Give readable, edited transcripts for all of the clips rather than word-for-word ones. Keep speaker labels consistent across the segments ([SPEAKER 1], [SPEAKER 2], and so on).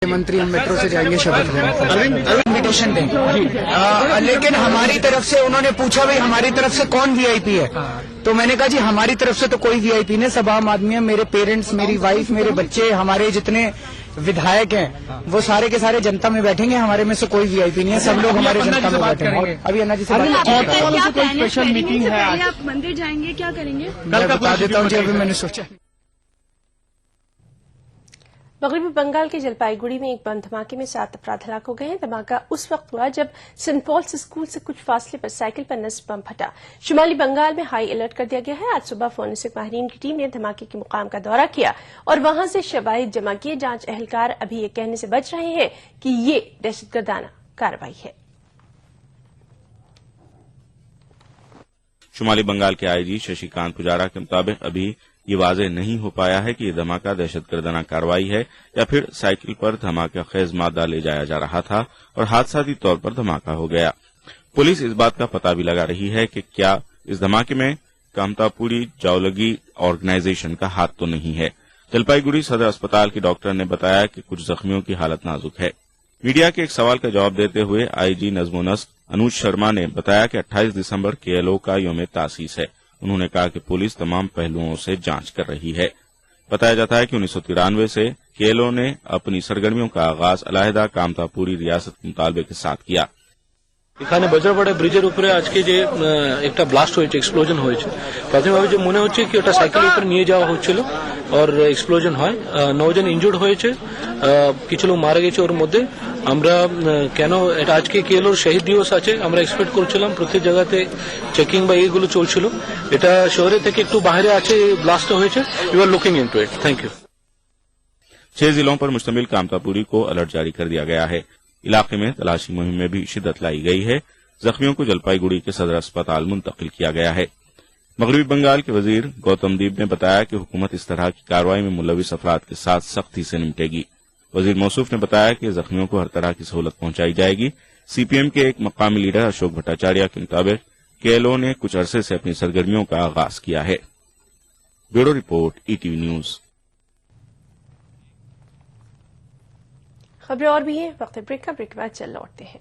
[SPEAKER 1] मंत्री हम मेट्रो से जाएंगे शपथ लेने, इन्विटेशन दें, लेकिन हमारी तरफ से उन्होंने पूछा भाई हमारी तरफ से कौन वीआईपी है, तो मैंने कहा जी हमारी तरफ से तो कोई वीआईपी नहीं, सब आम आदमी है, मेरे पेरेंट्स, मेरी वाइफ, मेरे बच्चे, हमारे जितने विधायक हैं वो सारे के सारे जनता में बैठेंगे, हमारे में से कोई वीआईपी नहीं है, सब लोग हमारे जनता में बैठेंगे। अभी अन्ना जी से
[SPEAKER 2] कोई स्पेशल मीटिंग है, आप मंदिर जाएंगे, क्या करेंगे?
[SPEAKER 1] मैं बता देता हूँ जी, अभी मैंने सोचा।
[SPEAKER 3] मगरबी बंगाल के जलपाईगुड़ी में एक बम धमाके में 7 अफराद हलाक हो गए हैं। धमाका उस वक्त हुआ जब सेंट पॉल्स स्कूल से कुछ फासले पर साइकिल पर नस्ब बम फटा। शुमाली बंगाल में हाई अलर्ट कर दिया गया है। आज सुबह फोरेंसिक माहिरीन की टीम ने धमाके के मुकाम का दौरा किया और वहां से शवाहिद जमा किए। जांच एहलकार अभी ये कहने से बच रहे हैं कि ये दहशतगर्दाना कार्रवाई है।
[SPEAKER 4] शुमाली बंगाल के आईजी शशिकांत पुजारा के मुताबिक अभी ये वाज़ेह नहीं हो पाया है कि ये धमाका दहशतगर्दाना कार्रवाई है या फिर साइकिल पर धमाका खेज मादा ले जाया जा रहा था और हादसाती तौर पर धमाका हो गया। पुलिस इस बात का पता भी लगा रही है कि क्या इस धमाके में कामतापुरी जावलगी ऑर्गेनाइजेशन का हाथ तो नहीं है। जलपाईगुड़ी सदर अस्पताल के डॉक्टर ने बताया कि कुछ जख्मियों की हालत नाजुक है। मीडिया के एक सवाल का जवाब देते हुए आईजी नज़्म-ओ-नस्क अनुज शर्मा ने बताया कि 28 दिसंबर केएलओ का यौम तासीस है। उन्होंने कहा कि पुलिस तमाम पहलुओं से जांच कर रही है। बताया जाता है कि 1993 से केएलओ ने अपनी सरगर्मियों का आगाज अलहदा कामतापुरी रियासत के मुतालबे के साथ किया।
[SPEAKER 5] এখানে বজ্রপাড়া ব্রিজের উপরে আজকে যে একটা ব্লাস্ট হয়েছে, এক্সপ্লোজন হয়েছে, প্রাথমিকভাবে যে মনে হচ্ছে কি ওটা সাইকেলের উপরে নিয়ে যাওয়া হচ্ছিল আর এক্সপ্লোজন হয়। 9 জন ইনজুর্ড হয়েছে, কিছু লোক মারা গেছে। ওর মধ্যে আমরা কেন এটা আজকে কেএলওর শহীদ দিবস আছে, আমরা এক্সপেক্ট করছিলাম প্রত্যেক জায়গাতে চেকিং বা এইগুলো চলছিল। এটা শহরে থেকে একটু বাইরে আছে ব্লাস্টটা হয়েছে। You are looking into it. Thank you.
[SPEAKER 4] 6 जिलों पर मुश्तमिल कामतापुरी को अलर्ट जारी कर दिया गया है। इलाके में तलाशी मुहिम में भी शिद्दत लाई गई है। जख्मियों को जलपाईगुड़ी के सदर अस्पताल मुंतकिल किया गया है। मगरबी बंगाल के वजीर गौतम दीप ने बताया कि हुकूमत इस तरह की कार्रवाई में मुलविस अफराद के साथ सख्ती से निपटेगी। वजीर मौसूफ ने बताया कि जख्मियों को हर तरह की सहूलत पहुंचाई जाएगी। सीपीएम के एक मकामी लीडर अशोक भट्टाचार्य के मुताबिक केएलओ ने कुछ अरसे से अपनी सरगर्मियों का आगाज किया है। Bureau report ETV news.
[SPEAKER 3] खबरें और भी हैं, वक्त ब्रेक का, ब्रेक के बाद चल लौटते हैं।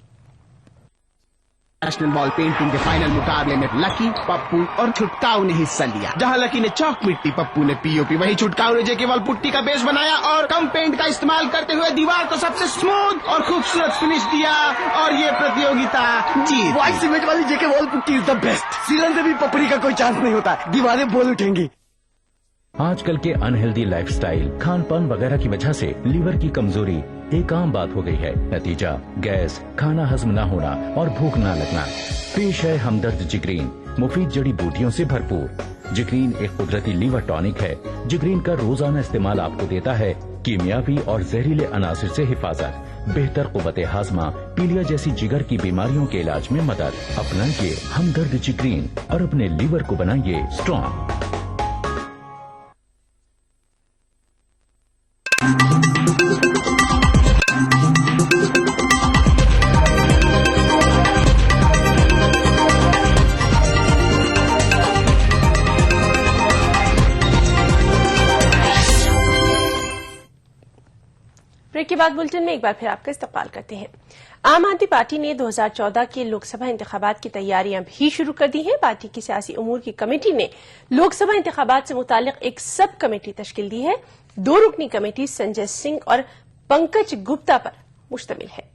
[SPEAKER 6] नेशनल बॉल पेंटिंग के फाइनल मुकाबले में लकी, पप्पू और छुटकाऊ ने हिस्सा लिया। जहां लकी ने चौक मिट्टी, पप्पू ने पीओपी, वहीं छुटकाऊ ने केवल पुट्टी का बेस बनाया और कम पेंट का इस्तेमाल करते हुए दीवार को सबसे स्मूथ और खूबसूरत फिनिश दिया और ये प्रतियोगिता जीत।
[SPEAKER 7] व्हाइट सीमेंट वाली JK wall putty is the best. सीलन से भी पपड़ी का कोई चांस नहीं होता, दीवारें बोल उठेंगी।
[SPEAKER 8] आजकल के अनहेल्दी लाइफस्टाइल, खान-पान वगैरह की वजह से लीवर की कमजोरी एक आम बात हो गई है। नतीजा गैस, खाना हजम न होना और भूख न लगना। पेश है हमदर्द जिगरीन, मुफीद जड़ी बूटियों से भरपूर। जिगरीन एक कुदरती लीवर टॉनिक है। जिगरीन का रोजाना इस्तेमाल आपको देता है कीमियावी और जहरीले अनासिर से हिफाजत, बेहतर कुव्वत हाजमा, पीलिया जैसी जिगर की बीमारियों के इलाज में मदद। अपनाइए हमदर्द जिगरीन और अपने लीवर को बनाइए स्ट्रॉन्ग।
[SPEAKER 3] ब्रेक के बाद बुलेटिन में एक बार फिर आपका इस्तकबाल करते हैं। आम आदमी पार्टी ने 2014 के लोकसभा इंतखाबात की तैयारियां भी शुरू कर दी हैं। पार्टी की सियासी उमूर की कमेटी ने लोकसभा इंतखाबात से मुतालिक एक सब कमेटी तश्कील दी है। 2 रुकनी कमेटी संजय सिंह और पंकज गुप्ता पर मुश्तमिल है।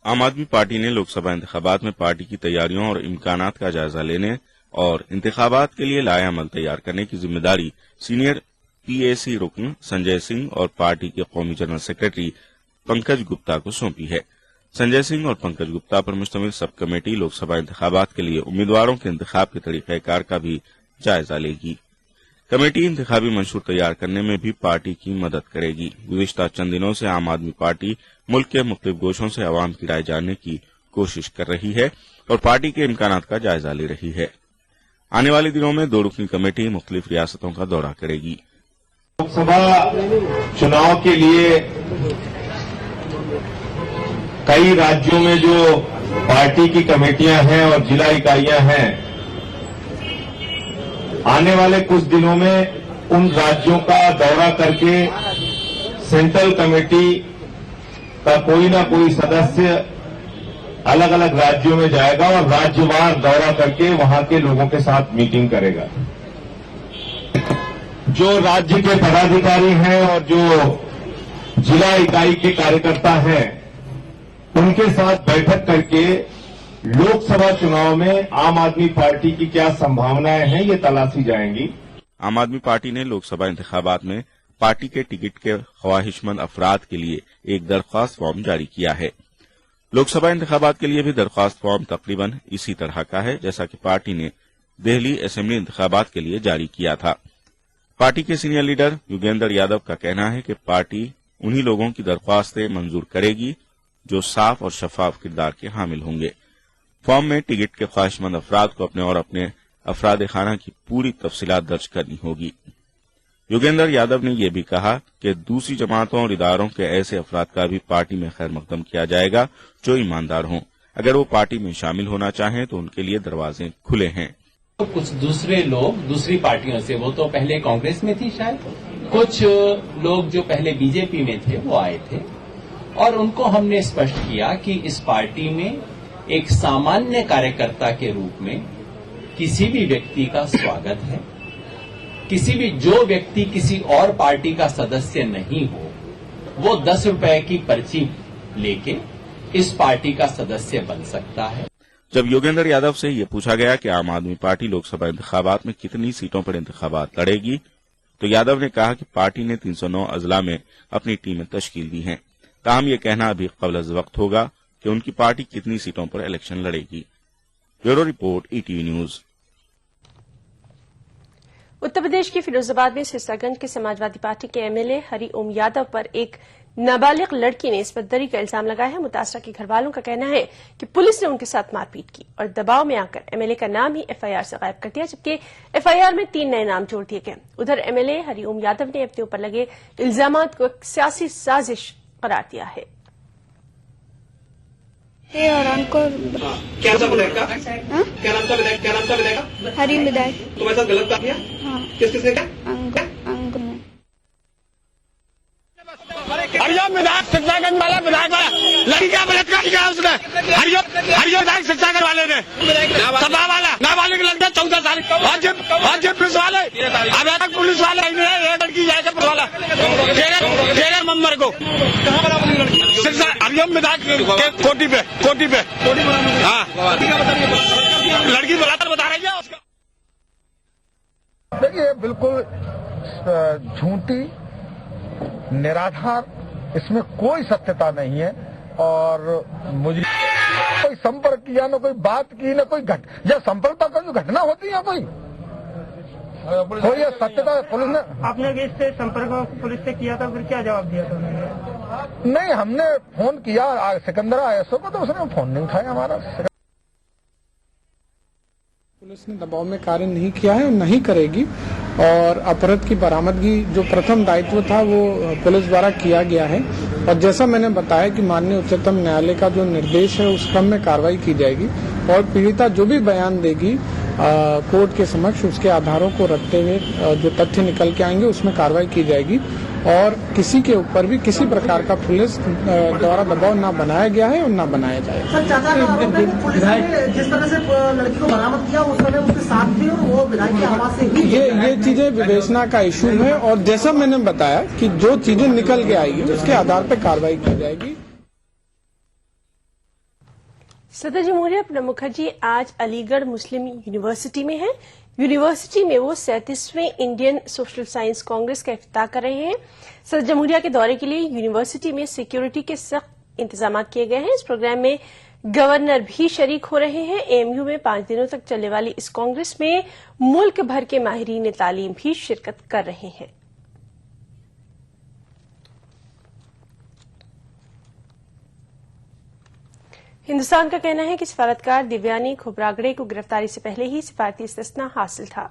[SPEAKER 4] आम आदमी पार्टी ने लोकसभा इंतखाबात में पार्टी की तैयारियों और इम्कानात का जायजा लेने और इंतखाबात के लिए लाएअमल तैयार करने की जिम्मेदारी सीनियर पीएसी रुकन संजय सिंह और पार्टी के कौमी जनरल सेक्रेटरी पंकज गुप्ता को सौंपी है। संजय सिंह और पंकज गुप्ता पर मुश्तमिल सब कमेटी लोकसभा इंतखाबात के लिए उम्मीदवारों के इंतखाब के तरीक़ाकार का भी जायजा लेगी। कमेटी इंतखाबी मंशूर तैयार करने में भी पार्टी की मदद करेगी। गुज़िश्ता चंद दिनों से आम आदमी पार्टी मुल्क के मुख्तलिफ गोशों से अवाम की राय जानने की कोशिश कर रही है और पार्टी के इम्कानात का जायजा ले रही है। आने वाले दिनों में 2 रुकनी कमेटी मुख्तलिफ रियासतों का दौरा करेगी।
[SPEAKER 9] लोकसभा चुनाव के लिए कई राज्यों में जो पार्टी की कमेटियां हैं और जिला इकाइयां हैं, आने वाले कुछ दिनों में उन राज्यों का दौरा करके सेंट्रल कमेटी का कोई ना कोई सदस्य अलग अलग राज्यों में जाएगा और राज्यवार दौरा करके वहां के लोगों के साथ मीटिंग करेगा। जो राज्य के पदाधिकारी हैं और जो जिला इकाई के कार्यकर्ता हैं, उनके साथ बैठक करके लोकसभा चुनाव में आम आदमी पार्टी की क्या संभावनाएं हैं, ये तलाशी जाएंगी।
[SPEAKER 4] आम आदमी पार्टी ने लोकसभा इंतखाबात में पार्टी के टिकट के ख्वाहिशमंद अफराद के लिए एक दरख्वास्त फॉर्म जारी किया है। लोकसभा इंतखाबात के लिए भी दरख्वास्त फॉर्म तकरीबन इसी तरह का है जैसा कि पार्टी ने दिल्ली असेंबली इंतखाबात के लिए जारी किया था। पार्टी के सीनियर लीडर योगेंद्र यादव का कहना है कि पार्टी उन्हीं लोगों की दरख्वास्तें मंजूर करेगी जो साफ और शफाफ किरदार के हामिल होंगे। फॉर्म में टिकट के ख्वाहिशमंद अफराद को अपने और अपने अफराद खाना की पूरी तफसीलात दर्ज करनी होगी। योगेंद्र यादव ने यह भी कहा कि दूसरी जमातों और इदारों के ऐसे अफराद का भी पार्टी में खैर मकदम किया जाएगा जो ईमानदार हों। अगर वो पार्टी में शामिल होना चाहें तो उनके लिए दरवाजे खुले हैं।
[SPEAKER 10] कुछ दूसरे लोग दूसरी पार्टियों से, वो तो पहले कांग्रेस में थी शायद, कुछ लोग जो पहले बीजेपी में थे वो आए थे और उनको हमने स्पष्ट किया कि इस पार्टी में एक सामान्य कार्यकर्ता के रूप में किसी भी व्यक्ति का स्वागत है। किसी भी जो व्यक्ति किसी और पार्टी का सदस्य नहीं हो वो 10 रुपए की पर्ची लेके इस पार्टी का सदस्य बन सकता है।
[SPEAKER 4] जब योगेंद्र यादव से ये पूछा गया कि आम आदमी पार्टी लोकसभा इंतखाबात में कितनी सीटों पर इंतखाबात लड़ेगी तो यादव ने कहा कि पार्टी ने 309 अजला में अपनी टीमें तश्कील दी हैं। ताहम ये कहना अभी क़ब्ल-अज़-वक़्त होगा कि उनकी पार्टी कितनी सीटों पर इलेक्शन लड़ेगी। Bureau report, ETV news.
[SPEAKER 3] Uttar Pradesh के फिरोजाबाद में सिरसागंज के समाजवादी पार्टी के एमएलए हरि ओम यादव पर एक नाबालिग लड़की ने इस्मतदरी का इल्जाम लगाया है। मुतासरा के घर वालों का कहना है कि पुलिस ने उनके साथ मारपीट की और दबाव में आकर एमएलए का नाम ही एफआईआर से गायब कर दिया, जबकि एफआईआर में 3 नए नाम जोड़ दिए गए। उधर एमएलए हरि ओम यादव ने अपने ऊपर लगे इल्जामात को एक सियासी साजिश करार दिया है।
[SPEAKER 2] और उनको
[SPEAKER 11] क्या नाम था विधायक का? क्या नाम था विधायक का?
[SPEAKER 2] हरी विधायक।
[SPEAKER 11] तुम्हारे साथ गलत काम किया?
[SPEAKER 2] हाँ।
[SPEAKER 11] किसने किया?
[SPEAKER 2] अंक ने।
[SPEAKER 6] हरिओम विधायक सिरसागंज वाला विधायक वाला लड़की का बलात्कार किया उसने। हरिओम विधायक सिरसागंज वाले ने सभा वाला नाबालिग लड़का 14 साल और जो पुलिस वाले अभी तक पुलिस वाले ये लड़की जाएगा पुलिस वाला 13 नवंबर को हरिओम विधायक कोटी पे हाँ लड़की बलात्कार बता रही है उसका।
[SPEAKER 12] देखिए बिल्कुल झूठी निराधार, इसमें कोई सत्यता नहीं है और मुझे कोई संपर्क किया न कोई बात की न कोई या संपर्क का कोई घटना होती है कोई सत्यता पुलिस ने
[SPEAKER 13] आपने इससे संपर्क पुलिस से किया था, फिर क्या जवाब दिया था?
[SPEAKER 12] नहीं, हमने फोन किया सिकंदरा आईएसओ को तो उसने फोन नहीं उठाया हमारा।
[SPEAKER 13] पुलिस ने दबाव में कार्य नहीं किया है और नहीं करेगी और अपराध की बरामदगी जो प्रथम दायित्व था वो पुलिस द्वारा किया गया है और जैसा मैंने बताया कि माननीय उच्चतम न्यायालय का जो निर्देश है उस क्रम में कार्रवाई की जाएगी और पीड़िता जो भी बयान देगी कोर्ट के समक्ष उसके आधारों को रखते हुए जो तथ्य निकल के आएंगे उसमें कार्रवाई की जाएगी और किसी के ऊपर भी किसी प्रकार का पुलिस द्वारा दबाव न बनाया गया है और न बनाया जाएगा। जिस तरह से लड़की को बरामद किया उस समय उसके साथ भी और वो विधायक की आवाज से ये चीजें विवेचना का इशू है और जैसा मैंने बताया कि जो चीजें निकल के आएगी उसके आधार पर कार्रवाई की जाएगी।
[SPEAKER 3] सदर जमहूरिया प्रणब मुखर्जी आज अलीगढ़ मुस्लिम यूनिवर्सिटी में हैं। यूनिवर्सिटी में वो 37वें इंडियन सोशल साइंस कांग्रेस का इफ्तिताह कर रहे हैं। सदर जमहूरिया के दौरे के लिए यूनिवर्सिटी में सिक्योरिटी के सख्त इंतजाम किए गए हैं। इस प्रोग्राम में गवर्नर भी शरीक हो रहे हैं। एएमयू में 5 दिनों तक चलने वाली इस कांग्रेस में मुल्क भर के माहिरीन तालीम भी शिरकत कर रहे हैं। हिंदुस्तान का कहना है कि सफारतकार दिव्यानी खोबरागड़े को गिरफ्तारी से पहले ही सिफारती इस्तिस्ना हासिल था।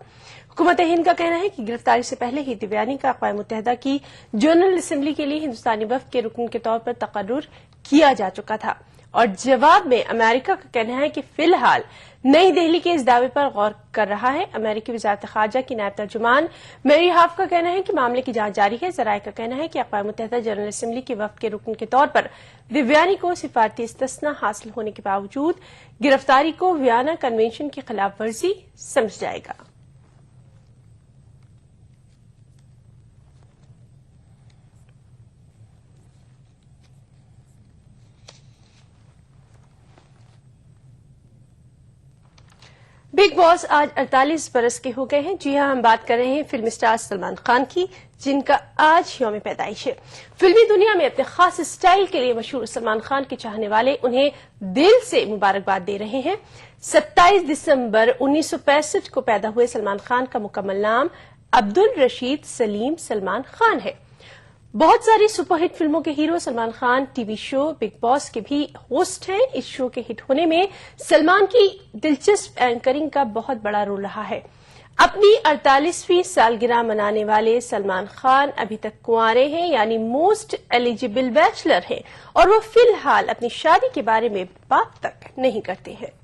[SPEAKER 3] हुकूमत हिंद का कहना है कि गिरफ्तारी से पहले ही दिव्यानी का अक़वाम मुत्तहिदा की जनरल असेंबली के लिए हिंदुस्तानी वफ़द के रुकन के तौर पर तकर्रुर किया जा चुका था اور جواب میں امریکہ کا کہنا ہے کہ فی الحال نئی دہلی کے اس دعوے پر غور کر رہا ہے. امریکی وزارت خارجہ کی نائب ترجمان میری ہاف کا کہنا ہے کہ معاملے کی جانچ جاری ہے. ذرائع کا کہنا ہے کہ اقوام متحدہ جنرل اسمبلی کے وفد کے رکن کے طور پر ویویانی کو سفارتی استثنا حاصل ہونے کے باوجود گرفتاری کو ویانا کنونشن کی خلاف ورزی سمجھ جائے گا. بگ باس آج 48 برس کے ہو گئے ہیں. جی ہاں، ہم بات کر رہے ہیں فلم سٹار سلمان خان کی، جن کا آج یوم پیدائش ہے. فلمی دنیا میں اپنے خاص سٹائل کے لیے مشہور سلمان خان کے چاہنے والے انہیں دل سے مبارکباد دے رہے ہیں. 27 دسمبر 1965 کو پیدا ہوئے سلمان خان کا مکمل نام عبدالرشید سلیم سلمان خان ہے. بہت ساری سپر ہٹ فلموں کے hero Salman Khan T V show Bigg Boss کے بھی ہوسٹ ہیں. اس شو کے ہٹ ہونے میں سلمان کی دلچسپ اینکرنگ کا بہت بڑا رول رہا ہے. اپنی 48ویں سالگرہ منانے والے سلمان خان ابھی تک کنوارے ہیں، یعنی موسٹ ایلیجیبل بیچلر ہیں، اور وہ فی الحال اپنی شادی کے بارے میں بات تک نہیں کرتے ہیں.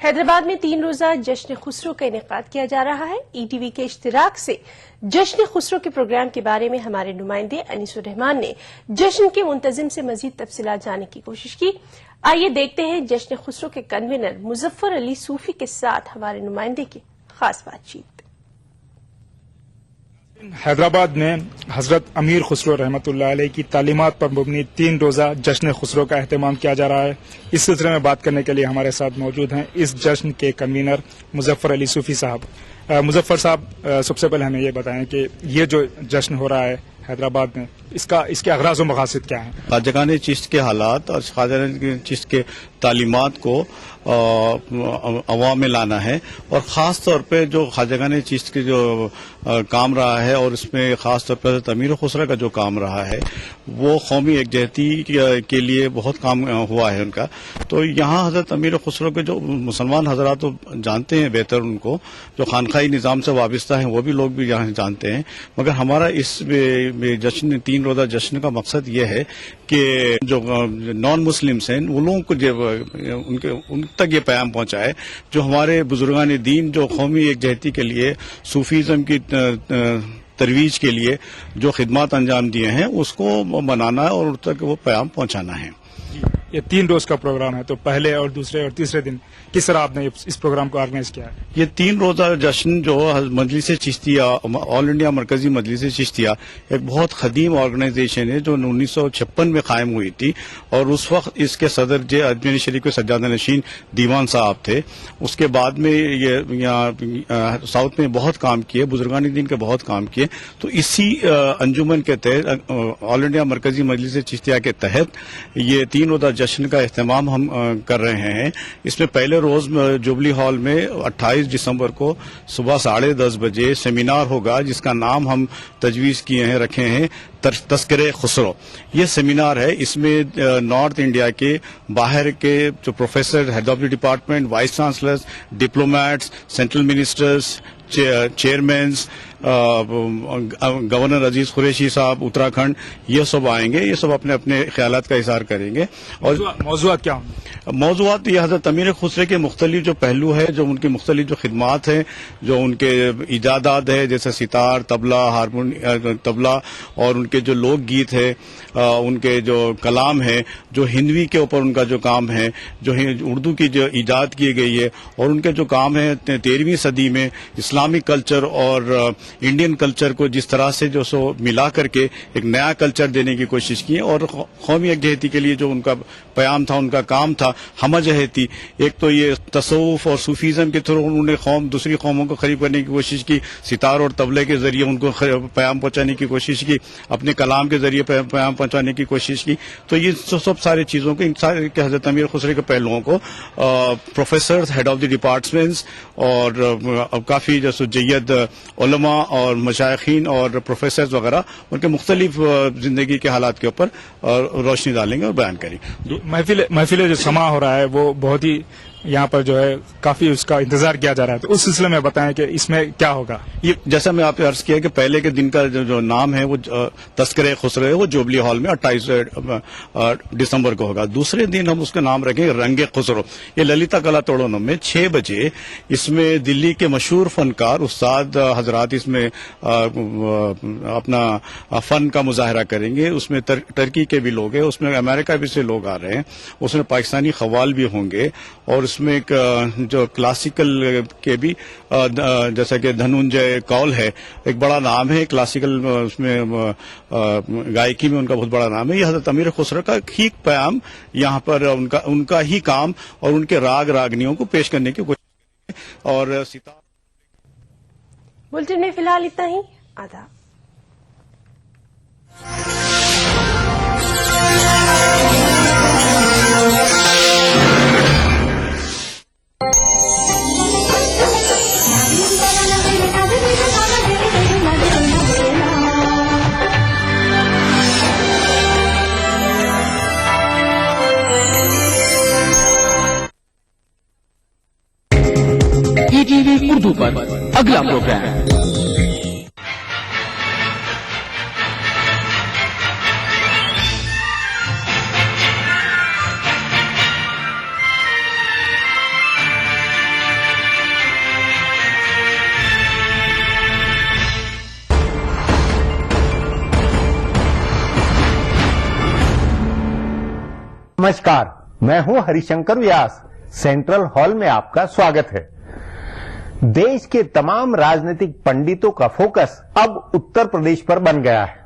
[SPEAKER 3] حیدرآباد میں 3 روزہ جشن خسرو کا انعقاد کیا جا رہا ہے. ای ٹی وی کے اشتراک سے جشن خسرو کے پروگرام کے بارے میں ہمارے نمائندے انیس الرحمان نے جشن کے منتظم سے مزید تفصیلات جاننے کی کوشش کی. آئیے دیکھتے ہیں جشن خسرو کے کنوینر مظفر علی صوفی کے ساتھ ہمارے نمائندے کی خاص بات چیت.
[SPEAKER 14] حیدرآباد میں حضرت امیر خسرو رحمۃ اللہ علیہ کی تعلیمات پر مبنی 3 روزہ جشن خسرو کا اہتمام کیا جا رہا ہے. اس سلسلے میں بات کرنے کے لیے ہمارے ساتھ موجود ہیں اس جشن کے کنوینر مظفر علی صوفی صاحب. مظفر صاحب، سب سے پہلے ہمیں یہ بتائیں کہ یہ جو جشن ہو رہا ہے حیدرآباد میں، اس کے اغراض و مقاصد کیا ہیں؟
[SPEAKER 15] خواجگان چشت کے حالات اور خواجگان چشت کے تعلیمات کو عوام میں لانا ہے، اور خاص طور پہ جو خواجگان چشت کے جو کام رہا ہے، اور اس میں خاص طور پر امیر خسرو کا جو کام رہا ہے، وہ قومی یکجہتی کے لیے بہت کام ہوا ہے ان کا. تو یہاں حضرت امیر خسرو کے جو مسلمان حضرات تو جانتے ہیں بہتر، ان کو جو خانقاہی نظام سے وابستہ ہیں وہ بھی لوگ بھی یہاں جانتے ہیں، مگر ہمارا اس جشن 3 روزہ جشن کا مقصد یہ ہے کہ جو نان مسلمس ہیں ان لوگوں کو ان تک یہ پیغام پہنچائے جو ہمارے بزرگان دین جو قومی یکجہتی کے لیے، صوفیزم کی ترویج کے لیے جو خدمات انجام دیے ہیں اس کو منانا اور ان تک وہ پیغام پہنچانا ہے.
[SPEAKER 14] یہ 3 روز کا پروگرام ہے، تو پہلے اور دوسرے اور تیسرے دن کس طرح آپ نے اس پروگرام کو آرگنائز کیا ہے؟
[SPEAKER 15] یہ 3 روزہ جشن جو مجلس چشتیہ، آل انڈیا مرکزی مجلس چشتیہ ایک بہت قدیم آرگنائزیشن ہے جو 1956 میں قائم ہوئی تھی، اور اس وقت اس کے صدر اجمیر شریف کے سجادہ نشین دیوان صاحب تھے. اس کے بعد میں یہ یہاں ساؤتھ میں بہت کام کیے، بزرگان دین کے بہت کام کیے. تو اسی انجمن کے تحت، آل انڈیا مرکزی مجلس چشتیہ کے تحت یہ 3 روزہ جشن کا اہتمام ہم کر رہے ہیں. اس میں پہلے روز جوبلی ہال میں 28 دسمبر کو صبح 10:30 بجے سیمینار ہوگا، جس کا نام ہم تجویز کیے ہیں، رکھے ہیں تذکرہ خسرو. یہ سیمینار ہے، اس میں نارتھ انڈیا کے باہر کے جو professor, head of the department, vice chancellors, diplomats, central ministers, chairmans, governor Aziz Qureshi صاحب اتراکھنڈ، یہ سب آئیں گے. یہ سب اپنے اپنے خیالات کا اظہار کریں گے. اور
[SPEAKER 14] موضوعات کیا ہوں؟
[SPEAKER 15] موضوعات یہ حضرت امیر خسرو کے مختلف جو پہلو ہے، جو ان کی مختلف جو خدمات ہیں، جو ان کے ایجادات ہے، جیسے ستار، طبلہ، اور ان کے جو لوک گیت ہے، ان کے جو کلام ہے، جو ہندوی کے اوپر ان کا جو کام ہے، جو اردو کی جو ایجاد کی گئی ہے، اور ان کے جو کام ہے 13ویں صدی میں اسلامک کلچر اور انڈین کلچر کو جس طرح سے جو سو ملا کر کے ایک نیا کلچر دینے کی کوشش کی، اور قومی یکجہتی کے لیے جو ان کا پیام تھا، ان کا کام تھا ہم جہتی. ایک تو یہ تصوف اور صوفیزم کے تھرو انہوں نے دوسری قوموں کو قریب کرنے کی کوشش کی، ستار اور طبلے کے ذریعے ان کو پیام پہنچانے کی کوشش کی، اپنے کلام کے ذریعے پیام پہنچانے کی کوشش کی. تو یہ سب ساری چیزوں کو، حضرت امیر خسرو کے پہلوؤں کو professor, head of the departments اور کافی جیسے جید علماء اور مشائخین اور پروفیسرز وغیرہ ان کے مختلف زندگی کے حالات کے اوپر روشنی ڈالیں گے اور بیان کریں گے.
[SPEAKER 14] محفل جو سما ہو رہا ہے وہ بہت ہی یہاں پر جو ہے کافی اس کا انتظار کیا جا رہا ہے، تو اس سلسلے میں بتائیں کہ اس میں کیا ہوگا.
[SPEAKER 15] یہ جیسا میں آپ نے عرض کیا کہ پہلے کے دن کا جو نام ہے وہ تذکرہ خسرو ہے، وہ جوبلی ہال میں 28 دسمبر کو ہوگا. دوسرے دن ہم اس کا نام رکھیں گے رنگ خسرو. یہ للتا کلا توڑونم میں 6 بجے اس میں دلی کے مشہور فنکار استاد حضرات اس میں اپنا فن کا مظاہرہ کریں گے. اس میں ترکی کے بھی لوگ ہیں، اس میں امریکہ بھی سے لوگ آ رہے ہیں، اس میں پاکستانی قوال بھی ہوں گے، اور اس میں ایک جو کلاسیکل کے بھی جیسا کہ دھننجے کول ہے، ایک بڑا نام ہے کلاسیکل اس میں گائکی میں ان کا بہت بڑا نام ہے. یہ حضرت امیر خسرو کا ہی پیام یہاں پر ان کا ہی کام اور ان کے راگ راگنیوں کو پیش کرنے کی کوشش اور
[SPEAKER 3] بلٹن میں فی الحال اتنا ہی. آداب.
[SPEAKER 16] ETV اردو پر اگلا پروگرام
[SPEAKER 17] नमस्कार, मैं हूं हरिशंकर व्यास. सेंट्रल हॉल में आपका स्वागत है. देश के तमाम राजनीतिक पंडितों का फोकस अब उत्तर प्रदेश पर बन गया है.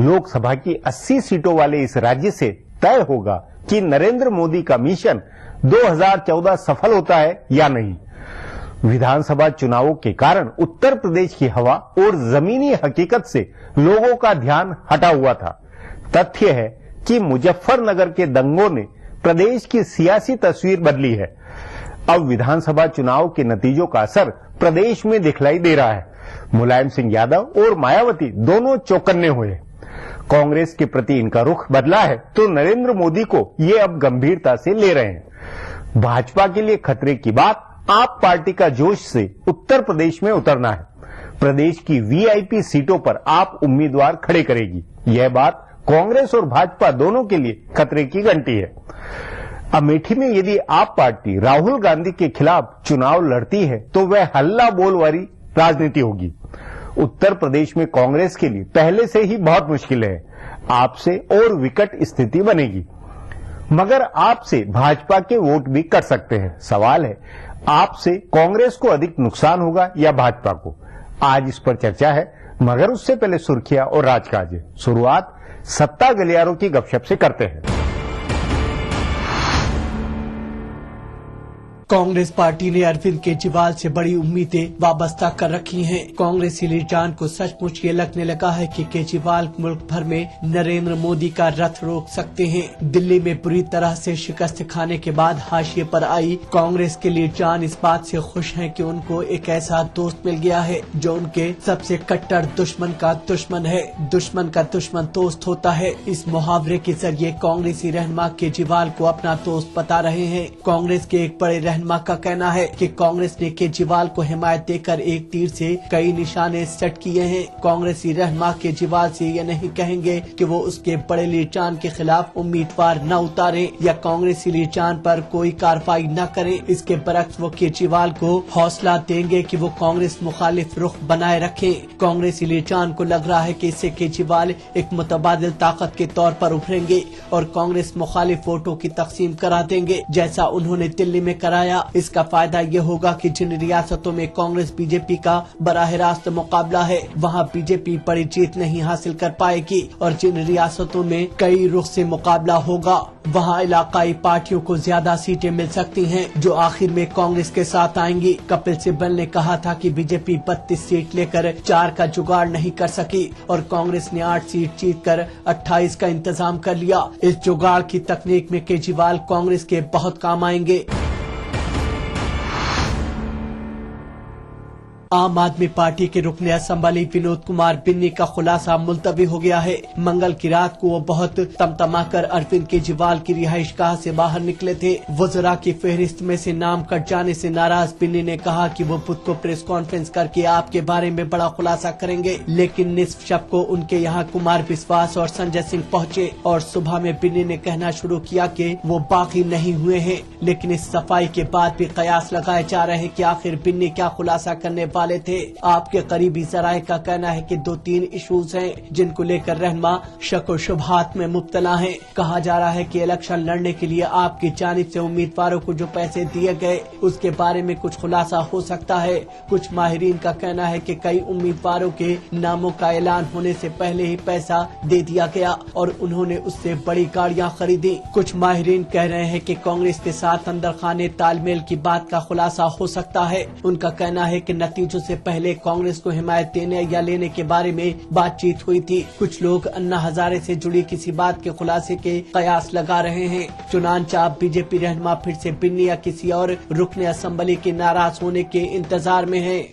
[SPEAKER 17] लोकसभा की 80 सीटों वाले इस राज्य से तय होगा कि नरेंद्र मोदी का मिशन 2014 सफल होता है या नहीं. विधानसभा चुनावों के कारण उत्तर प्रदेश की हवा और जमीनी हकीकत से लोगों का ध्यान हटा हुआ था. तथ्य है कि मुजफ्फरनगर के दंगों ने प्रदेश की सियासी तस्वीर बदली है. अब विधानसभा चुनाव के नतीजों का असर प्रदेश में दिखलाई दे रहा है. मुलायम सिंह यादव और मायावती दोनों चौकन्ने हुए. कांग्रेस के प्रति इनका रुख बदला है तो नरेंद्र मोदी को ये अब गंभीरता से ले रहे हैं. भाजपा के लिए खतरे की बात आप पार्टी का जोश से उत्तर प्रदेश में उतरना है. प्रदेश की वीआईपी सीटों पर आप उम्मीदवार खड़े करेगी. यह बात कांग्रेस और भाजपा दोनों के लिए खतरे की घंटी है. अमेठी में यदि आप पार्टी राहुल गांधी के खिलाफ चुनाव लड़ती है तो वह हल्ला बोल वाली राजनीति होगी. उत्तर प्रदेश में कांग्रेस के लिए पहले से ही बहुत मुश्किल है. आपसे और विकट स्थिति बनेगी. मगर आपसे भाजपा के वोट भी कट सकते हैं. सवाल है आपसे कांग्रेस को अधिक नुकसान होगा या भाजपा को. आज इस पर चर्चा है, मगर उससे पहले सुर्खियां और राजकाज. शुरुआत सत्ता गलियारों की गपशप से करते हैं.
[SPEAKER 18] कांग्रेस पार्टी ने अरविंद केजरीवाल से बड़ी उम्मीदें वाबस्ता कर रखी हैं। कांग्रेसी लीडरान को सचमुच ये लगने लगा है कि केजरीवाल मुल्क भर में नरेंद्र मोदी का रथ रोक सकते हैं। दिल्ली में बुरी तरह से शिकस्त खाने के बाद हाशिए पर आई कांग्रेस के लीडरान इस बात से खुश हैं कि उनको एक ऐसा दोस्त मिल गया है जो उनके सबसे कट्टर दुश्मन का दुश्मन है। दुश्मन का दुश्मन दोस्त होता है। इस मुहावरे के जरिए कांग्रेसी रहनुमा केजरीवाल को अपना दोस्त बता रहे हैं। कांग्रेस के एक बड़े रहनुमा का कहना है कि कांग्रेस ने केजरीवाल को हिमायत देकर एक तीर से कई निशाने सेट किए हैं। कांग्रेसी रहनुमा केजरीवाल से ये नहीं कहेंगे कि वो उसके बड़े लीडरान के खिलाफ उम्मीदवार न उतारे या कांग्रेसी लीडरान पर कोई कार्रवाई न करें। इसके बरक्स वो केजरीवाल को हौसला देंगे कि वो कांग्रेस मुखालिफ रुख बनाए रखें। कांग्रेसी लीडरान को लग रहा है कि इससे केजरीवाल एक मुतबादिल ताकत के तौर पर उभरेंगे और कांग्रेस मुखालिफ वोटों की तकसीम करा देंगे, जैसा उन्होंने दिल्ली में कराया। इसका फायदा ये होगा कि जिन रियासतों में कांग्रेस बीजेपी का बराह रास्त मुकाबला है वहाँ बीजेपी बड़ी जीत नहीं हासिल कर पाएगी और जिन रियासतों में कई रुख से मुकाबला होगा वहाँ इलाकाई पार्टियों को ज्यादा सीटें मिल सकती हैं जो आखिर में कांग्रेस के साथ आएंगी। कपिल सिब्बल ने कहा था कि बीजेपी 32 सीट लेकर 4 का जुगाड़ नहीं कर सकी और कांग्रेस ने 8 सीट जीतकर 28 का इंतजाम कर लिया। इस जुगाड़ की तकनीक में केजरीवाल कांग्रेस के बहुत काम आएंगे। आम आदमी पार्टी के रुकने असम्बली विनोद कुमार बिन्नी का खुलासा मुलतवी हो गया है। मंगल की रात को वो बहुत तमतमाकर अरविंद केजरीवाल की रिहाइशगाह से बाहर निकले थे। वज़रा की फहरिस्त में से नाम कट जाने से नाराज बिन्नी ने कहा कि वो बुध को प्रेस कॉन्फ्रेंस करके आपके बारे में बड़ा खुलासा करेंगे, लेकिन निस्फ शब को उनके यहाँ कुमार विश्वास और संजय सिंह पहुँचे और सुबह में बिन्नी ने कहना शुरू किया कि वो बाकी नहीं हुए हैं। लेकिन इस सफाई के बाद भी कयास लगाए जा रहे हैं कि आखिर बिन्नी क्या खुलासा करने वाले थे। आपके करीबी जराये का कहना है कि 2-3 इश्यूज हैं जिनको लेकर रहनुमा शक व शुबहात में मुब्तला हैं। कहा जा रहा है कि इलेक्शन लड़ने के लिए आपकी जानिब से उम्मीदवारों को जो पैसे दिए गए उसके बारे में कुछ खुलासा हो सकता है। कुछ माहिरीन का कहना है कि कई उम्मीदवारों के नामों का ऐलान होने से पहले ही पैसा दे दिया गया और उन्होंने उससे बड़ी गाड़ियां खरीदी। कुछ माहिरीन कह रहे हैं कि कांग्रेस के साथ अंदर खाने तालमेल की बात का खुलासा हो सकता है। उनका कहना है कि नतीजों से पहले कांग्रेस को हिमायत देने या लेने के बारे में बातचीत हुई थी। कुछ लोग अन्ना हजारे से जुड़ी किसी बात के खुलासे के कयास लगा रहे हैं। चुनांचे आप बीजेपी रहनुमा फिर से बिन्नी या किसी और रुकने असम्बली के नाराज होने के इंतजार में हैं।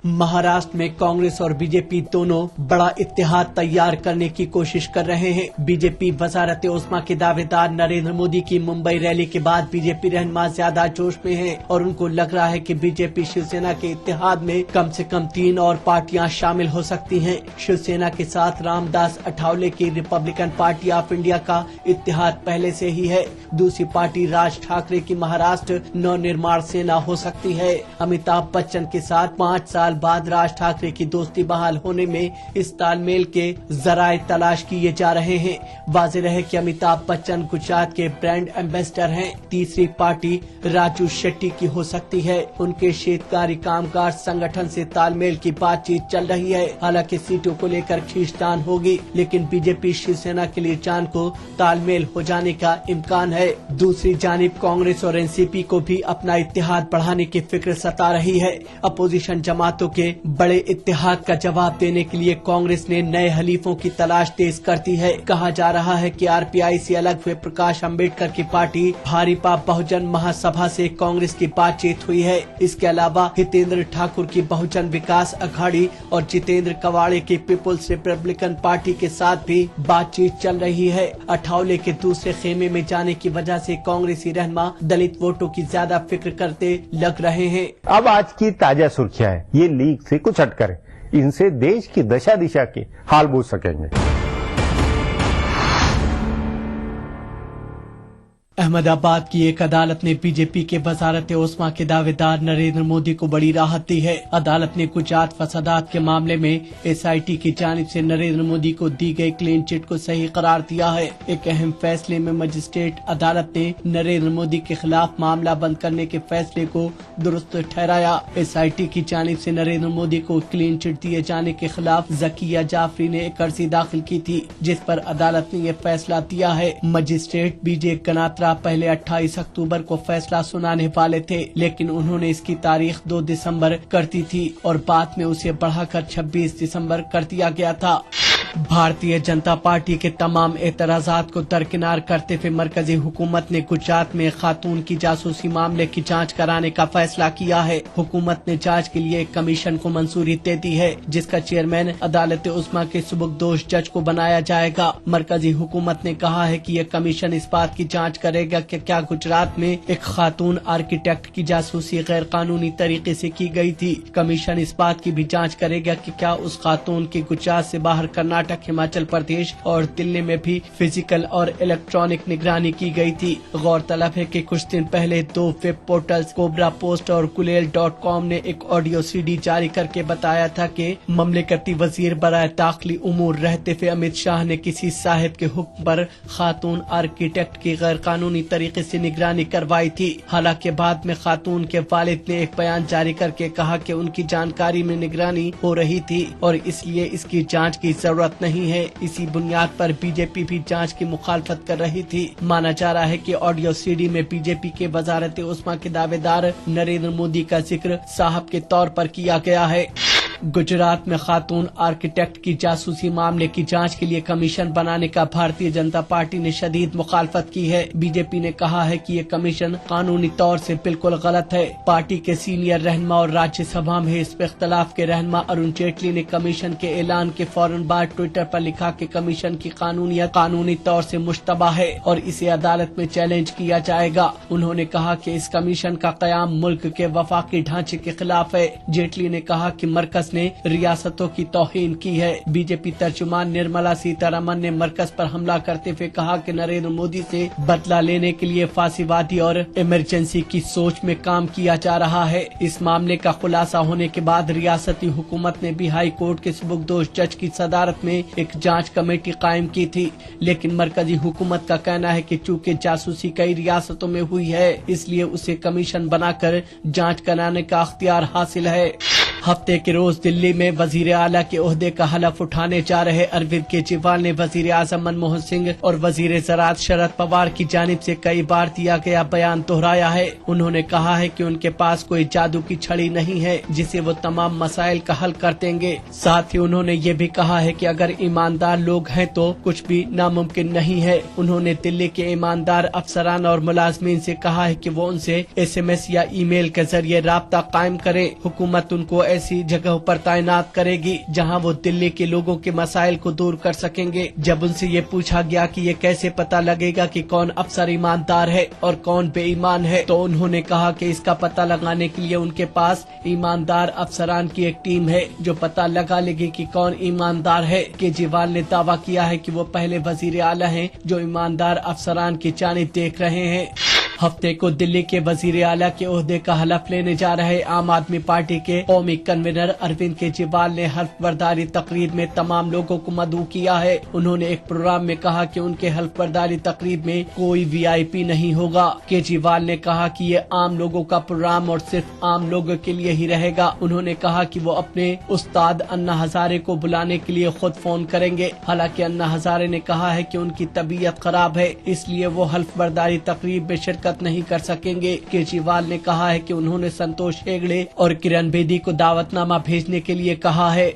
[SPEAKER 18] महाराष्ट्र में कांग्रेस और बीजेपी दोनों बड़ा इत्तेहाद तैयार करने की कोशिश कर रहे हैं। बीजेपी वजारत उस्मा के दावेदार नरेंद्र मोदी की मुंबई रैली के बाद बीजेपी रहनुमा ज्यादा जोश में हैं और उनको लग रहा है कि बीजेपी शिवसेना के इत्तेहाद में कम से कम 3 और पार्टियां शामिल हो सकती हैं। शिवसेना के साथ रामदास अठावले की रिपब्लिकन पार्टी ऑफ इंडिया का इत्तेहाद पहले से ही है। दूसरी पार्टी राज ठाकरे की महाराष्ट्र नवनिर्माण सेना हो सकती है। अमिताभ बच्चन के साथ 5 साल बाद राज ठाकरे की दोस्ती बहाल होने में इस तालमेल के जराए तलाश किए जा रहे हैं। वाज़ेह रहे कि अमिताभ बच्चन गुजरात के ब्रांड एम्बेसडर हैं। तीसरी पार्टी राजू शेट्टी की हो सकती है। उनके शेतकारी कामगार संगठन से तालमेल की बातचीत चल रही है। हालांकि सीटों को लेकर खींचतान होगी, लेकिन बीजेपी शिवसेना के लिए चांद को तालमेल हो जाने का इम्कान है। दूसरी जानिब कांग्रेस और एनसीपी को भी अपना इत्तेहाद बढ़ाने की फिक्र सता रही है। अपोजिशन जमातों के बड़े इत्तेहाद का जवाब देने के लिए कांग्रेस ने नए हलीफों की तलाश तेज कर दी है। कहा जा रहा है कि आरपीआई से अलग हुए प्रकाश अंबेडकर की पार्टी भारीपा बहुजन महासभा से कांग्रेस की बातचीत हुई है। इसके अलावा हितेंद्र ठाकुर की बहुजन विकास अघाड़ी और जितेंद्र कवाड़े की पीपुल्स रिपब्लिकन पार्टी के साथ भी बातचीत चल रही है। अठावले के दूसरे खेमे में जाने की वजह से कांग्रेसी रहनुमा दलित वोटों की ज्यादा फिक्र करते लग रहे हैं।
[SPEAKER 17] अब आज की ताजा सुर्खियां हैं, ये लीग से कुछ हटकर है। इनसे देश की दशा दिशा के हाल बूझ सकेंगे।
[SPEAKER 18] अहमदाबाद की एक अदालत ने बीजेपी के वजारत उस्मा के दावेदार नरेंद्र मोदी को बड़ी राहत दी है। अदालत ने गुजरात फसादात के मामले में एसआईटी की जानिब से नरेंद्र मोदी को दी गई क्लीन चिट को सही करार दिया है। एक अहम फैसले में मजिस्ट्रेट अदालत ने नरेंद्र मोदी के खिलाफ मामला बंद करने के फैसले को दुरुस्त ठहराया। एसआईटी की जानिब से नरेंद्र मोदी को क्लीन चिट दिए जाने के खिलाफ जकिया जाफरी ने एक अर्जी दाखिल की थी, जिस पर अदालत ने यह फैसला दिया है। मजिस्ट्रेट बीजे गनात्रा पहले 28 अक्टूबर को फैसला सुनाने वाले थे, लेकिन उन्होंने इसकी तारीख 2 दिसंबर कर दी थी और बाद में उसे बढ़ाकर 26 दिसंबर कर दिया गया था। भारतीय जनता पार्टी के तमाम एतराजात को दरकिनार करते हुए मरकजी हुकूमत ने गुजरात में खातून की जासूसी मामले की जांच कराने का फैसला किया है। हुकूमत ने जांच के लिए एक कमीशन को मंजूरी दे दी है, जिसका चेयरमैन अदालत उस्मा के सुबुकदोश जज को बनाया जाएगा। मरकजी हुकूमत ने कहा है कि यह कमीशन इस बात की जांच करेगा कि क्या गुजरात में एक खातून आर्किटेक्ट की जासूसी गैर कानूनी तरीके से की गई थी। कमीशन इस बात की भी जांच करेगा कि क्या उस खातून की गुजरात से बाहर कर्नाटक, हिमाचल प्रदेश और दिल्ली में भी फिजिकल और इलेक्ट्रॉनिक निगरानी की गई थी। गौरतलब है कि कुछ दिन पहले 2 वेब पोर्टल्स कोबरा पोस्ट और गुलेल.com ने एक ऑडियो सीडी जारी करके बताया था कि ममलिकती वजीर बराए दाखिली उमूर रहते हुए अमित शाह ने किसी साहिब के हुक्म पर खातून आर्किटेक्ट की गैर कानूनी तरीके से निगरानी करवाई थी। हालांकि बाद में खातून के वालिद ने एक बयान जारी करके कहा कि उनकी जानकारी में निगरानी हो रही थी और इसलिए इसकी जांच की जरूरत नहीं है। इसी बुनियाद पर बीजेपी भी जांच की मुखालफत कर रही थी। माना जा रहा है कि ऑडियो सीडी में बीजेपी के वजारत उस्मा के दावेदार नरेंद्र मोदी का जिक्र साहब के तौर पर किया गया है। गुजरात में खातून आर्किटेक्ट की जासूसी मामले की जांच के लिए कमीशन बनाने का भारतीय जनता पार्टी ने शदीद मुखालफत की है। बीजेपी ने कहा है कि ये कमीशन कानूनी तौर से बिल्कुल गलत है। पार्टी के सीनियर रहनुमा और राज्यसभा में इस पे इख्तलाफ के रहनुमा अरुण जेटली ने कमीशन के ऐलान के फौरन बाद ट्विटर पर लिखा कि कमीशन की कानूनियत कानूनी तौर से मुश्तबा है और इसे अदालत में चैलेंज किया जाएगा। उन्होंने कहा कि इस कमीशन का कयाम मुल्क के वफाकी ढांचे के खिलाफ है। जेटली ने कहा कि मरकज ने रियासतों की तौहीन की है। बीजेपी तर्जुमान निर्मला सीतारमन ने मरकज पर हमला करते हुए कहा कि नरेंद्र मोदी से बदला लेने के लिए फांसीवादी और इमरजेंसी की सोच में काम किया जा रहा है। इस मामले का खुलासा होने के बाद रियासती हुकूमत ने भी हाई कोर्ट के सुबुकदोश जज की सदारत में एक जांच कमेटी कायम की थी, लेकिन मरकजी हुकूमत का कहना है कि चूंकि जासूसी कई रियासतों में हुई है इसलिए उसे कमीशन बनाकर जांच कराने का अख्तियार हासिल है। हफ्ते के रोज दिल्ली में वजीर आला के ओहदे का हलफ उठाने जा रहे अरविंद केजरीवाल ने वजीर आजम मनमोहन सिंह और वजीर ज़राअत शरद पवार की जानिब से कई बार दिया गया बयान दोहराया है। उन्होंने कहा है कि उनके पास कोई जादू की छड़ी नहीं है जिसे वो तमाम मसाइल का हल कर देंगे। साथ ही उन्होंने ये भी कहा है कि अगर ईमानदार लोग हैं तो कुछ भी नामुमकिन नहीं है। उन्होंने दिल्ली के ईमानदार अफसरान और मुलाजमीन से कहा है कि वो उनसे SMS या ईमेल के जरिए राब्ता कायम करे। हुकूमत उनको ऐसी जगहों पर तैनात करेगी जहां वो दिल्ली के लोगों के मसाइल को दूर कर सकेंगे। जब उनसे ये पूछा गया कि ये कैसे पता लगेगा कि कौन अफसर ईमानदार है और कौन बेईमान है, तो उन्होंने कहा कि इसका पता लगाने के लिए उनके पास ईमानदार अफसरान की एक टीम है जो पता लगा लेगी कि कौन ईमानदार है। केजरीवाल ने दावा किया है कि वो पहले वजीर आला हैं जो ईमानदार अफसरान की जानिब देख रहे हैं। हफ्ते को दिल्ली के वजीर आला के ओहदे का हलफ लेने जा रहे आम आदमी पार्टी के कौमी कन्वीनर अरविंद केजरीवाल ने हल्फ बर्दारी तकरीब में तमाम लोगों को मदऊ किया है। उन्होंने एक प्रोग्राम में कहा कि उनके हल्फ बर्दारी तकरीब में कोई VIP नहीं होगा। केजरीवाल ने कहा कि ये आम लोगों का प्रोग्राम और सिर्फ आम लोगों के लिए ही रहेगा। उन्होंने कहा कि वो अपने उस्ताद अन्ना हजारे को बुलाने के लिए खुद फोन करेंगे। हालांकि अन्ना हजारे ने कहा है कि उनकी तबीयत खराब है, इसलिए वो हल्फ बर्दारी तकरीब में शिरकत नहीं कर सकेंगे। केजरीवाल ने कहा है कि उन्होंने संतोष हेगड़े और किरण बेदी को दावतनामा भेजने के लिए कहा है।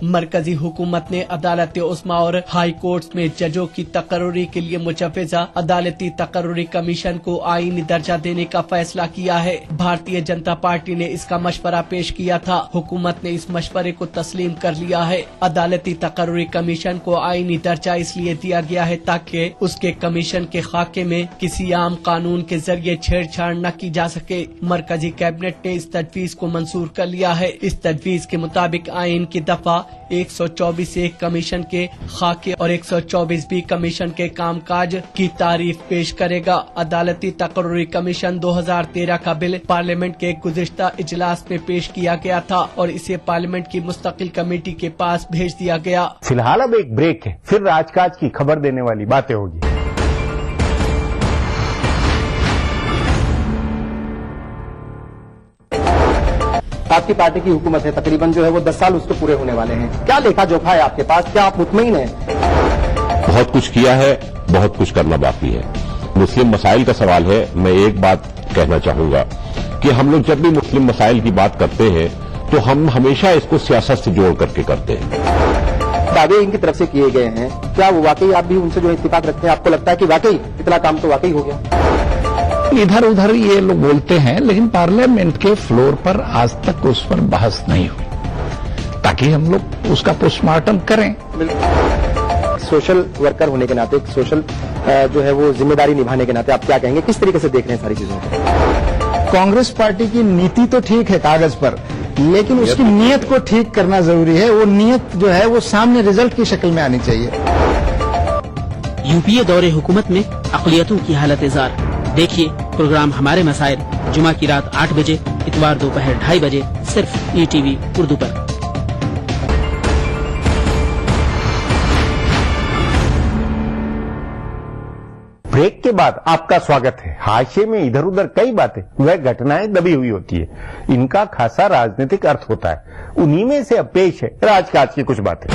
[SPEAKER 18] मरकजी हुकूमत ने अदालत उस्मा और हाई कोर्ट में जजों की तकर्रुरी के लिए मुजव्वजा अदालती तकर्रुरी कमीशन को आईनी दर्जा देने का फैसला किया है। भारतीय जनता पार्टी ने इसका मशवरा पेश किया था। हुकूमत ने इस मशवरे को तस्लीम कर लिया है। अदालती तकर्रुरी कमीशन को आईनी दर्जा इसलिए दिया गया है ताकि उसके कमीशन के खाके में किसी आम कानून के जरिए छेड़छाड़ न की जा सके। मरकजी कैबिनेट ने इस तजवीज को मंजूर कर लिया है। इस तजवीज के मुताबिक आईन की दफा 124A कमीशन के खाके और 124B कमीशन के कामकाज की तारीफ पेश करेगा। अदालती तकर्रुरी कमीशन 2013 का बिल पार्लियामेंट के गुज़िश्ता इजलास में पेश किया गया था और इसे पार्लियामेंट की मुस्तकिल कमेटी के पास भेज दिया गया।
[SPEAKER 17] फिलहाल अब एक ब्रेक है, फिर राजकाज की खबर देने वाली बातें होगी।
[SPEAKER 7] आपकी पार्टी की हुकूमत है, तकरीबन जो है वो 10 साल उसको पूरे होने वाले हैं। क्या लेखा जोखा है आपके पास? क्या आप मुतमईन हैं?
[SPEAKER 9] बहुत कुछ किया है, बहुत कुछ करना बाकी है। मुस्लिम मसाइल का सवाल है। मैं एक बात कहना चाहूंगा कि हम लोग जब भी मुस्लिम मसाइल की बात करते हैं तो हम हमेशा इसको सियासत से जोड़ करके करते हैं।
[SPEAKER 7] दावे इनकी तरफ से किए गए हैं, क्या वो वाकई आप भी उनसे जो इत्तेफाक रखते हैं? आपको लगता है कि वाकई इतना काम तो वाकई हो गया?
[SPEAKER 19] इधर उधर ये लोग बोलते हैं, लेकिन पार्लियामेंट के फ्लोर पर आज तक उस पर बहस नहीं हुई, ताकि हम लोग उसका पोस्टमार्टम करें।
[SPEAKER 7] सोशल वर्कर होने के नाते, सोशल जो है वो जिम्मेदारी निभाने के नाते आप क्या कहेंगे, किस तरीके से देख रहे हैं सारी चीजों को?
[SPEAKER 20] कांग्रेस पार्टी की नीति तो ठीक है कागज पर, लेकिन उसकी नीयत को ठीक करना जरूरी है। वो नीयत जो है वो सामने रिजल्ट की शक्ल में आनी चाहिए।
[SPEAKER 21] यूपीए दौरे हुकूमत में अक़लियतों की हालत इज़ार। देखिए प्रोग्राम हमारे मसाइल जुमा की रात 8 बजे, इतवार दोपहर 2:30 बजे, सिर्फ ETV उर्दू पर।
[SPEAKER 17] ब्रेक के बाद आपका स्वागत है। हाशिए में इधर उधर कई बातें, वह घटनाएं दबी हुई होती है, इनका खासा राजनीतिक अर्थ होता है। उन्हीं में से अब पेश है राजकाज की कुछ बातें।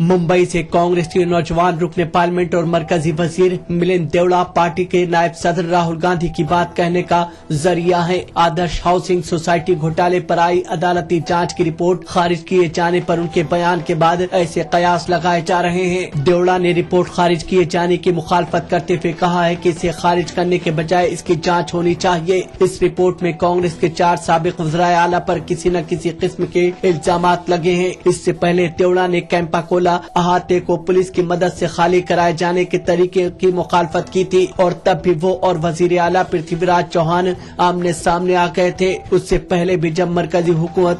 [SPEAKER 18] मुंबई से कांग्रेस के नौजवान रुकने पार्लियामेंट और मरकजी वजीर मिलिंद देवड़ा पार्टी के नायब सदर राहुल गांधी की बात कहने का जरिया है। आदर्श हाउसिंग सोसाइटी घोटाले पर आई अदालती जांच की रिपोर्ट खारिज किए जाने पर उनके बयान के बाद ऐसे कयास लगाए जा रहे हैं। देवड़ा ने रिपोर्ट खारिज किए जाने की मुखालफत करते हुए कहा है कि इसे खारिज करने के बजाय इसकी जांच होनी चाहिए। इस रिपोर्ट में कांग्रेस के 4 साबिक वज़राए आला पर किसी न किसी किस्म के इल्जामात लगे हैं। इससे पहले देवड़ा ने कैंपा कोला अहाते को पुलिस की मदद से खाली कराए जाने के तरीके की मुखालफत की थी और तब भी वो और वजीर आला पृथ्वीराज चौहान आमने सामने आ गए थे। उससे पहले भी जब मरकजी हुकूमत